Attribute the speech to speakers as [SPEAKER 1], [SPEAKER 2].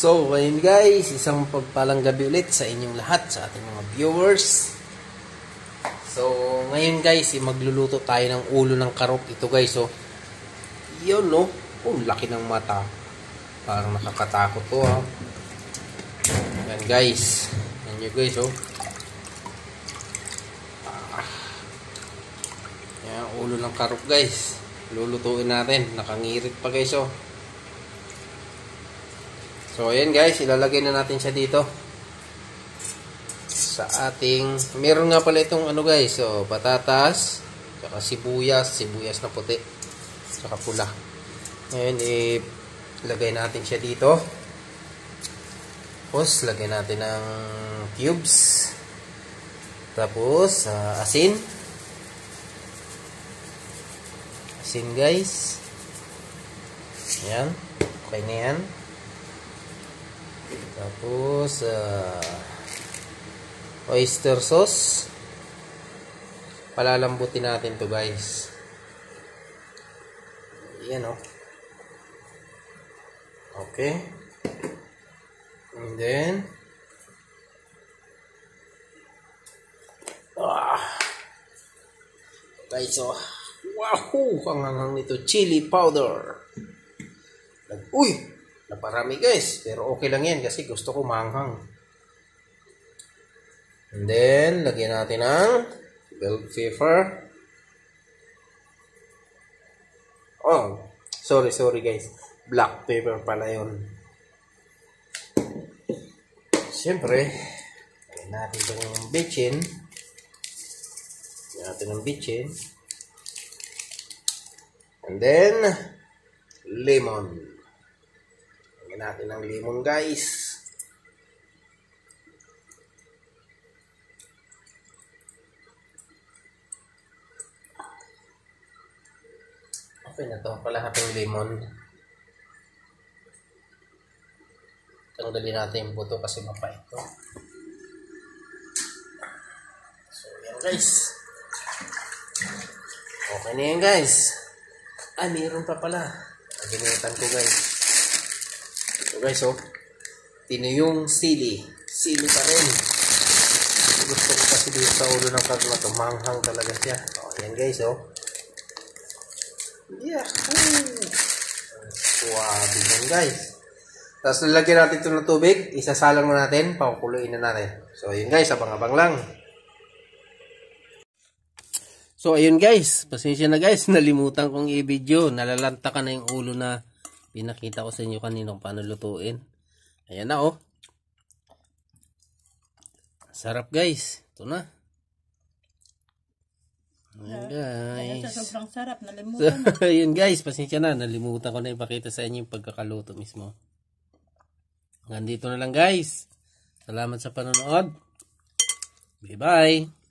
[SPEAKER 1] So, ayun guys, isang pagpalang gabi ulit sa inyong lahat, sa ating mga viewers. So, ngayon guys, magluluto tayo ng ulo ng karop. Ito guys, oh. Yun, no? Oh, laki ng mata. Parang nakakatakot to, ha. Yan guys. Yan nyo guys, oh. Yan, ulo ng karop guys. Lulutuin natin. Nakangirit pa guys, oh. So, ayan guys, ilalagay na natin siya dito sa ating, meron nga pala itong ano guys, so patatas, saka sibuyas na puti, saka pula. Ngayon, ilagay natin siya dito. Tapos, lagay natin ng cubes. Tapos, asin. Asin guys. Ayan, okay na yan. Tapos, oyster sauce. Palalambutin natin to guys. Ayan, oh. Okay. And then, guys, oh. Wow! Ang hanghang nito. Chili powder. Uy! Naparami guys, pero okay lang yan kasi gusto ko maanghang. And then, lagyan natin ng bell pepper. Oh, sorry guys. Black pepper pala yun. Siyempre, lagyan natin itong bitchin. Lagyan natin ng bitchin. And then, lemon. Lagyan natin ng lemon guys. Okay na to, kalahating lemon. Tanggalin natin yung buto kasi mapait to. So yan guys. Okay na yan guys. Ah, mayroon pa pala. Ginitan ko guys. So guys, oh, tinuyong sili. Sili pa rin. Gusto ko kasi dito sa ulo ng karop to, manghang talaga siya. Oh, yan guys, oh. Yeah. Suwabe yan guys. Tapos lalagyan natin ito ng tubig. Isasalang na natin. Pakukuluin na natin. So yun guys, abang-abang lang. So ayun guys, pasensya na guys. Nalimutan kong i-video. Nalalanta ka na yung ulo na pinakita ko sa inyo kanina kung paano lutuin. Ayan na, oh. Sarap guys. Ito na. Ayan guys.
[SPEAKER 2] Sa sobrang sarap, nalimutan na.
[SPEAKER 1] Ayan guys, pasensya na. Nalimutan ko na ipakita sa inyo yung pagkakaluto mismo. Hanggang dito na lang guys. Salamat sa panonood. Bye bye.